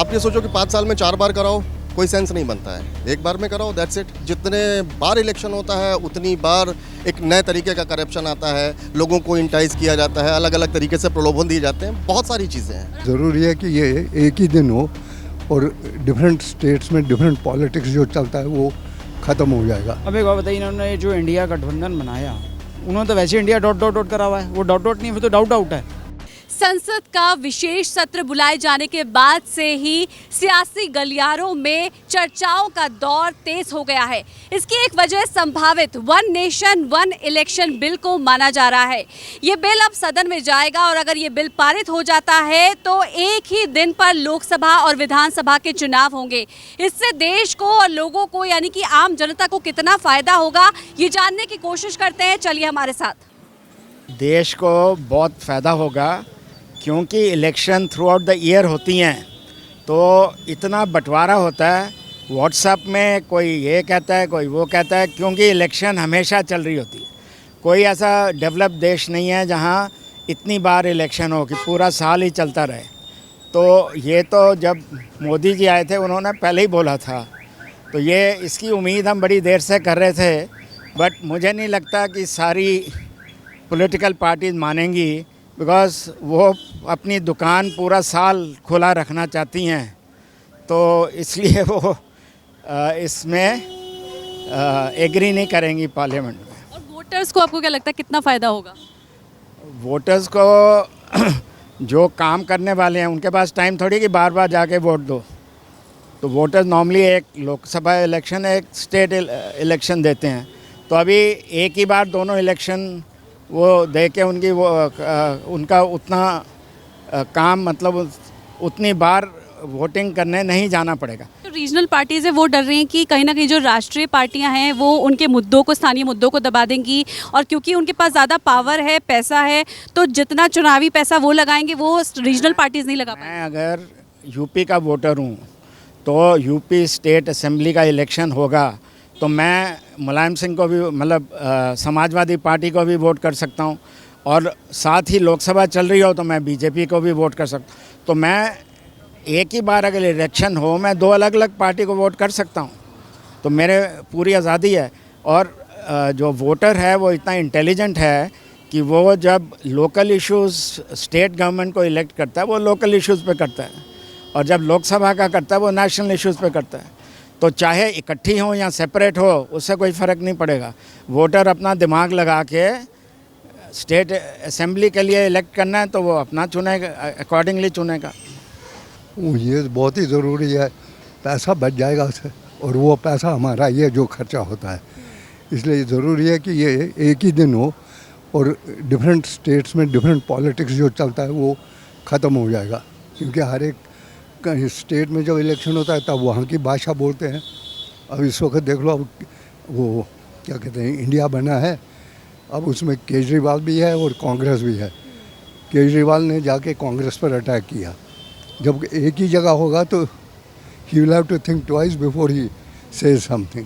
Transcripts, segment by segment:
आप ये सोचो कि 5 साल में 4 बार कराओ, कोई सेंस नहीं बनता है। एक बार में कराओ, दैट्स इट। जितने बार इलेक्शन होता है उतनी बार एक नए तरीके का करप्शन आता है, लोगों को इंटाइज किया जाता है, अलग अलग तरीके से प्रलोभन दिए जाते हैं, बहुत सारी चीज़ें हैं। ज़रूरी है कि ये एक ही दिन हो और डिफरेंट स्टेट्स में डिफरेंट पॉलिटिक्स जो चलता है वो ख़त्म हो जाएगा। अब एक बात बताइए, इन्होंने जो इंडिया गठबंधन बनाया, उन्होंने तो वैसे इंडिया डॉट डॉट डॉट करा हुआ है, वो डॉट डॉट नहीं, फिर तो डाउट आउट है। संसद का विशेष सत्र बुलाए जाने के बाद से ही सियासी गलियारों में चर्चाओं का दौर तेज हो गया है। इसकी एक वजह संभावित one nation one election bill को माना जा रहा है। ये बिल अब सदन में जाएगा और अगर ये बिल पारित हो जाता है तो एक ही दिन पर लोकसभा और विधानसभा के चुनाव होंगे। इससे देश को और लोगों को यानी कि आम जनता को कितना फायदा होगा, ये जानने की कोशिश करते हैं। चलिए हमारे साथ। देश को बहुत फ़ायदा होगा क्योंकि election through out the year होती हैं, तो इतना बंटवारा होता है। व्हाट्सएप में कोई ये कहता है, कोई वो कहता है, क्योंकि इलेक्शन हमेशा चल रही होती है। कोई ऐसा डेवलप देश नहीं है जहां इतनी बार इलेक्शन हो कि पूरा साल ही चलता रहे। तो ये तो जब मोदी जी आए थे उन्होंने पहले ही बोला था, तो ये इसकी उम्मीद हम बड़ी देर से कर रहे थे। बट मुझे नहीं लगता कि सारी पॉलिटिकल पार्टीज मानेंगी, बिकॉज़ वो अपनी दुकान पूरा साल खुला रखना चाहती हैं, तो इसलिए वो इसमें एग्री नहीं करेंगी पार्लियामेंट में। और वोटर्स को आपको क्या लगता है कितना फ़ायदा होगा? वोटर्स को जो काम करने वाले हैं उनके पास टाइम थोड़ी कि बार बार जाके वोट दो। तो वोटर्स नॉर्मली एक लोकसभा इलेक्शन एक स्टेट इलेक्शन देते हैं, तो अभी एक ही बार दोनों इलेक्शन वो दे के उनका उतना काम मतलब उतनी बार वोटिंग करने नहीं जाना पड़ेगा। तो रीजनल पार्टीज है वो डर रही हैं कि कहीं ना कहीं जो राष्ट्रीय पार्टियां हैं वो उनके मुद्दों को, स्थानीय मुद्दों को दबा देंगी, और क्योंकि उनके पास ज़्यादा पावर है, पैसा है, तो जितना चुनावी पैसा वो लगाएंगे वो रीजनल पार्टीज नहीं लगा पाएंगे। मैं अगर यूपी का वोटर हूँ तो यूपी स्टेट असेंबली का इलेक्शन होगा तो मैं मुलायम सिंह को भी मतलब समाजवादी पार्टी को भी वोट कर सकता हूँ, और साथ ही लोकसभा चल रही हो तो मैं बीजेपी को भी वोट कर सकता हूँ। तो मैं एक ही बार अगर इलेक्शन हो मैं दो अलग अलग पार्टी को वोट कर सकता हूँ, तो मेरे पूरी आज़ादी है। और जो वोटर है वो इतना इंटेलिजेंट है कि वो जब लोकल इश्यूज़ स्टेट गवर्नमेंट को इलेक्ट करता है वो लोकल इश्यूज़ पे करता है, और जब लोकसभा का करता है वो नेशनल इश्यूज़ पे करता है। तो चाहे इकट्ठी हो या सेपरेट हो उससे कोई फ़र्क नहीं पड़ेगा। वोटर अपना दिमाग लगा के स्टेट असेंबली के लिए इलेक्ट करना है तो वो अपना चुनेगा, अकॉर्डिंगली चुनेगा। ये बहुत ही ज़रूरी है, पैसा बच जाएगा उससे, और वो पैसा हमारा ये जो खर्चा होता है, इसलिए ज़रूरी है कि ये एक ही दिन हो और डिफरेंट स्टेट्स में डिफरेंट पॉलिटिक्स जो चलता है वो ख़त्म हो जाएगा। क्योंकि हर एक स्टेट में जब इलेक्शन होता है तब वहाँ की भाषा बोलते हैं। अब इस वक्त देख लो, अब वो क्या कहते हैं, इंडिया बना है, अब उसमें केजरीवाल भी है और कांग्रेस भी है। केजरीवाल ने जाके कांग्रेस पर अटैक किया। जब एक ही जगह होगा तो he will have to think twice before he says something.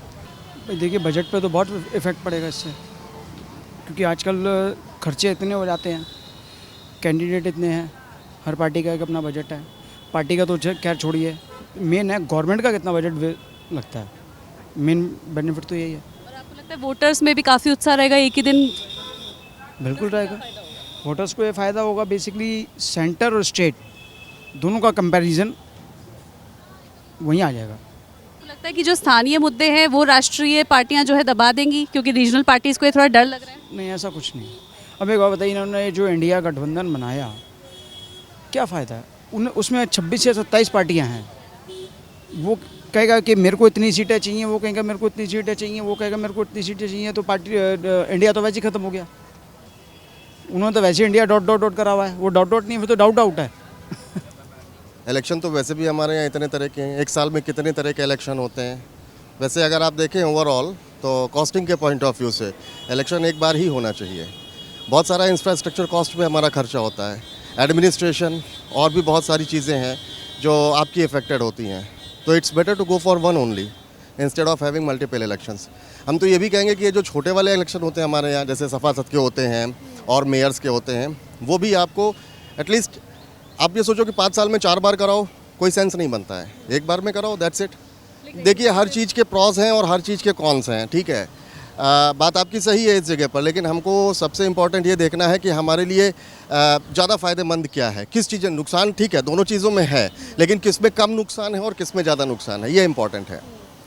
देखिए, बजट पे तो बहुत इफेक्ट पड़ेगा इससे, क्योंकि आजकल खर्चे इतने हो जाते हैं, कैंडिडेट इतने हैं, हर पार्टी का एक अपना बजट है। पार्टी का तो खैर छोड़िए, मेन है गवर्नमेंट का कितना बजट लगता है, मेन बेनिफिट तो यही है। और आपको लगता है वोटर्स में भी काफ़ी उत्साह रहेगा एक ही दिन? बिल्कुल रहेगा। वोटर्स को ये फ़ायदा होगा, बेसिकली सेंटर और स्टेट दोनों का कंपैरिजन वहीं आ जाएगा। तो लगता है कि जो स्थानीय मुद्दे हैं वो राष्ट्रीय पार्टियां जो है दबा देंगी, क्योंकि रीजनल पार्टीज को ये थोड़ा डर लग रहा है। नहीं, ऐसा कुछ नहीं। अब एक बात बताइए, इन्होंने जो इंडिया गठबंधन बनाया, क्या फ़ायदा है? उसमें 26 या 27 पार्टियां हैं। वो कहेगा कि मेरे को इतनी सीटें चाहिए, वो कहेगा मेरे को इतनी सीटें चाहिए, वो कहेगा मेरे को इतनी सीटें चाहिए, तो पार्टी इंडिया तो वैसे ही ख़त्म हो गया। उन्होंने तो वैसे इंडिया डॉट डॉट डॉट करा हुआ है, वो डॉट डॉट नहीं, फिर तो डाउट आउट है। इलेक्शन तो वैसे भी हमारे यहाँ इतने तरह के हैं, एक साल में कितने तरह के इलेक्शन होते हैं। वैसे अगर आप देखें ओवरऑल तो कॉस्टिंग के पॉइंट ऑफ व्यू से इलेक्शन एक बार ही होना चाहिए। बहुत सारा इंफ्रास्ट्रक्चर कॉस्ट में हमारा खर्चा होता है, एडमिनिस्ट्रेशन और भी बहुत सारी चीज़ें हैं जो आपकी अफेक्टेड होती हैं। तो it's better to go for one only instead of having multiple elections. हम तो ये भी कहेंगे कि ये जो छोटे वाले इलेक्शन होते हैं हमारे यहाँ, जैसे सफासद के होते हैं और मेयर्स के होते हैं, वो भी आपको एटलीस्ट आप ये सोचो कि 5 साल में 4 बार कराओ, कोई सेंस नहीं बनता है। एक बार में कराओ, दैट्स इट। देखिए हर चीज़ के प्रॉस हैं और हर चीज़ के कॉन्स हैं, ठीक है। बात आपकी सही है इस जगह पर, लेकिन हमको सबसे इम्पोर्टेंट ये देखना है कि हमारे लिए ज़्यादा फ़ायदेमंद क्या है, किस चीज़ में नुकसान। ठीक है, दोनों चीज़ों में है, लेकिन किस में कम नुकसान है और किस में ज़्यादा नुकसान है, ये इंपॉर्टेंट है।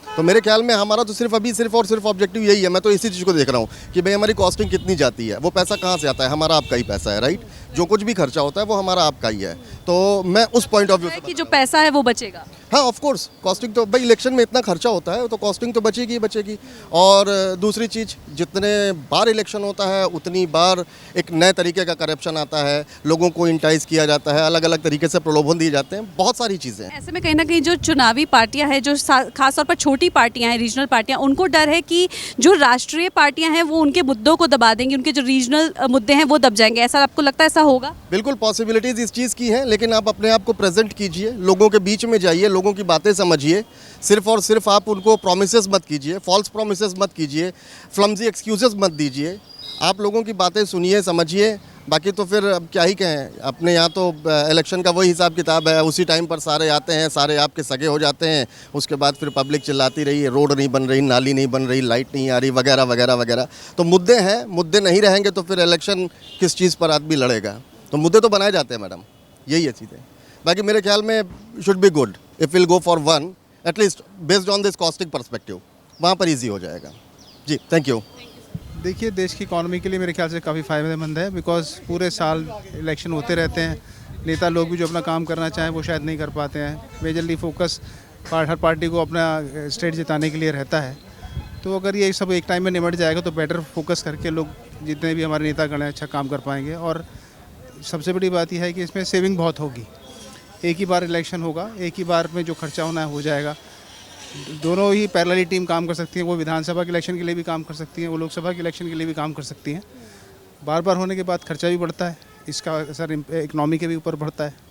तो मेरे ख्याल में हमारा तो सिर्फ और सिर्फ ऑब्जेक्टिव यही है। मैं तो इसी चीज़ को देख रहा हूँ कि भाई हमारी कॉस्टिंग कितनी जाती है, वो पैसा कहाँ से आता है, हमारा आपका ही पैसा है, राइट। जो कुछ भी खर्चा होता है वो हमारा आपका ही है। तो मैं उस पॉइंट ऑफ व्यू है कि जो पैसा है वो बचेगा। हाँ, ऑफ कोर्स कॉस्टिंग तो भाई इलेक्शन में इतना खर्चा होता है तो कॉस्टिंग तो बचेगी ही बचेगी। और दूसरी चीज़, जितने बार इलेक्शन होता है उतनी बार एक नए तरीके का करप्शन आता है, लोगों को इंटाइज किया जाता है, अलग अलग तरीके से प्रलोभन दिए जाते हैं, बहुत सारी चीज़ें हैं। ऐसे में कहीं ना कहीं जो चुनावी पार्टियां हैं, जो खासतौर पर छोटी पार्टियां हैं, रीजनल पार्टियां, उनको डर है कि जो राष्ट्रीय पार्टियां हैं वो उनके मुद्दों को दबा देंगी, उनके जो रीजनल मुद्दे हैं वो दब जाएंगे। ऐसा आपको लगता है ऐसा होगा? बिल्कुल पॉसिबिलिटीज़ इस चीज़ की हैं, लेकिन आप अपने आप को प्रेजेंट कीजिए, लोगों के बीच में जाइए, लोगों की बातें समझिए। सिर्फ और सिर्फ आप उनको प्रोमिसेस मत कीजिए, फॉल्स प्रोमिसेस मत कीजिए, फ्लम्जी एक्सक्यूजेस मत दीजिए। आप लोगों की बातें सुनिए, समझिए। बाकी तो फिर अब क्या ही कहें, अपने यहाँ तो इलेक्शन का वही हिसाब किताब है, उसी टाइम पर सारे आते हैं, सारे आपके सगे हो जाते हैं, उसके बाद फिर पब्लिक चिल्लाती रही है, रोड नहीं बन रही, नाली नहीं बन रही, लाइट नहीं आ रही, वगैरह वगैरह वगैरह। तो मुद्दे हैं, मुद्दे नहीं रहेंगे तो फिर इलेक्शन किस चीज़ पर आदमी लड़ेगा। तो मुद्दे तो बनाए जाते हैं मैडम, यही है चीज़ें। बाकी मेरे ख्याल में should be good if will go for one at least based on this costing perspective, वहाँ पर ईजी हो जाएगा। जी, थैंक यू। देखिए, देश की इकॉनमी के लिए मेरे ख्याल से काफ़ी फ़ायदेमंद है, बिकॉज पूरे साल इलेक्शन होते रहते हैं। नेता लोग भी जो अपना काम करना चाहें वो शायद नहीं कर पाते हैं। मेजरली फोकस हर पार्टी को अपना स्टेट जिताने के लिए रहता है। तो अगर ये सब एक टाइम में निमट जाएगा तो बेटर फोकस करके लोग, जितने भी हमारे नेतागण हैं, अच्छा काम कर पाएंगे। और सबसे बड़ी बात यह है कि इसमें सेविंग बहुत होगी। एक ही बार इलेक्शन होगा, एक ही बार में जो खर्चा होना है हो जाएगा। दोनों ही पैरेलली टीम काम कर सकती हैं। वो विधानसभा के इलेक्शन के लिए भी काम कर सकती हैं, वो लोकसभा के इलेक्शन के लिए भी काम कर सकती हैं। बार बार होने के बाद खर्चा भी बढ़ता है, इसका असर इकनॉमी के भी ऊपर बढ़ता है।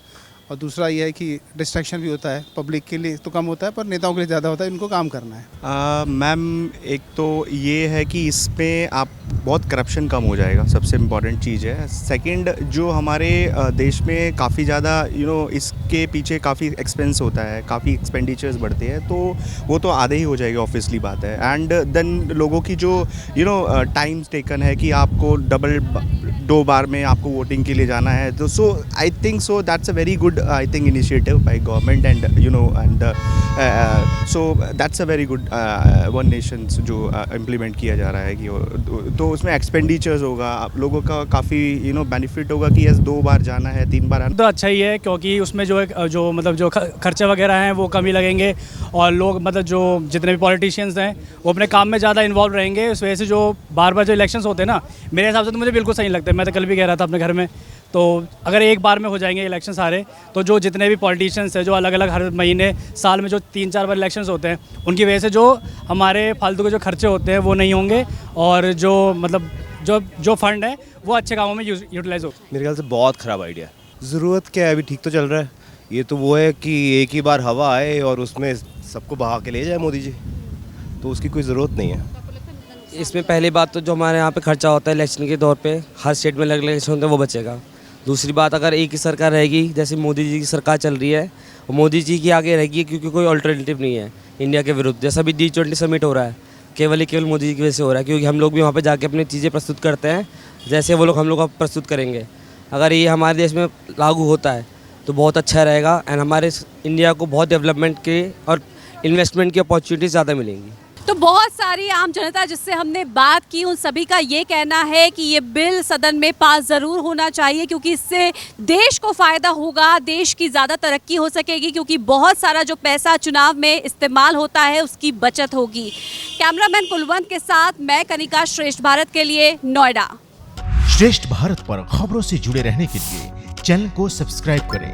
और दूसरा ये है कि डिस्ट्रैक्शन भी होता है, पब्लिक के लिए तो कम होता है पर नेताओं के लिए ज़्यादा होता है, इनको काम करना है। मैम, एक तो ये है कि इसमें आप बहुत करप्शन कम हो जाएगा, सबसे इम्पॉर्टेंट चीज़ है। सेकंड, जो हमारे देश में काफ़ी ज़्यादा इसके पीछे काफ़ी एक्सपेंस होता है, काफ़ी एक्सपेंडिचर्स बढ़ते हैं, तो वो तो आधे ही हो जाएगा, ऑब्वियसली बात है। एंड देन लोगों की जो टाइम टेकन है कि आपको दो बार में आपको वोटिंग के लिए जाना है, तो so I think so that's a very good I think initiative by government and so that's a very good one nation जो implement किया जा रहा है कि तो उसमें expenditures होगा, आप लोगों का काफ़ी benefit होगा कि यस 2 बार जाना है, 3 बार आना। तो अच्छा ही है, क्योंकि उसमें जो मतलब जो खर्चे वगैरह हैं वो कम ही लगेंगे और लोग मतलब जो जितने भी पॉलिटिशियंस हैं वो अपने काम में ज़्यादा इन्वॉल्व रहेंगे। उस वजह से जो बार बार जो इलेक्शंस होते हैं ना, मेरे हिसाब से तो मुझे बिल्कुल सही लगता है। मैं तो कल भी कह रहा था अपने घर में, तो अगर एक बार में हो जाएंगे इलेक्शन सारे, तो जो जितने भी पॉलिटिशियंस हैं जो अलग अलग हर महीने साल में जो 3-4 बार इलेक्शंस होते हैं, उनकी वजह से जो हमारे फालतू के जो खर्चे होते हैं वो नहीं होंगे और जो मतलब जो फंड है वो अच्छे कामों में यूटिलाइज हो। मेरे ख्याल से बहुत ख़राब आइडिया है। ज़रूरत क्या है, अभी ठीक तो चल रहा है। ये तो वो है कि एक ही बार हवा आए और उसमें सबको बहा के ले जाए मोदी जी, तो उसकी कोई ज़रूरत नहीं है। इसमें पहली बात तो जो हमारे यहाँ पे खर्चा होता है इलेक्शन के दौर पे, हर स्टेट में अलग अलग इलेक्शन होते हैं, वो बचेगा। दूसरी बात, अगर एक ही सरकार रहेगी, जैसे मोदी जी की सरकार चल रही है, वो मोदी जी की आगे रहेगी, क्योंकि कोई अल्टरनेटिव नहीं है इंडिया के विरुद्ध। जैसा भी G20 समिट हो रहा है, केवल मोदी जी की वजह से हो रहा है, क्योंकि हम लोग भी वहाँ पे जाके अपनी चीज़ें प्रस्तुत करते हैं, जैसे वो लोग हम लोग प्रस्तुत करेंगे। अगर ये हमारे देश में लागू होता है तो बहुत अच्छा रहेगा एंड हमारे इंडिया को बहुत डेवलपमेंट के और इन्वेस्टमेंट की अपॉर्चुनिटी ज़्यादा मिलेंगी। तो बहुत सारी आम जनता जिससे हमने बात की, उन सभी का ये कहना है कि ये बिल सदन में पास ज़रूर होना चाहिए, क्योंकि इससे देश को फ़ायदा होगा, देश की ज़्यादा तरक्की हो सकेगी, क्योंकि बहुत सारा जो पैसा चुनाव में इस्तेमाल होता है उसकी बचत होगी। कैमरामैन कुलवंत के साथ मैं कनिका, श्रेष्ठ भारत के लिए, नोएडा। श्रेष्ठ भारत पर खबरों से जुड़े रहने के लिए चैनल को सब्सक्राइब करें,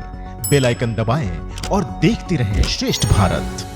बेल आइकन दबाएं और देखते रहें श्रेष्ठ भारत।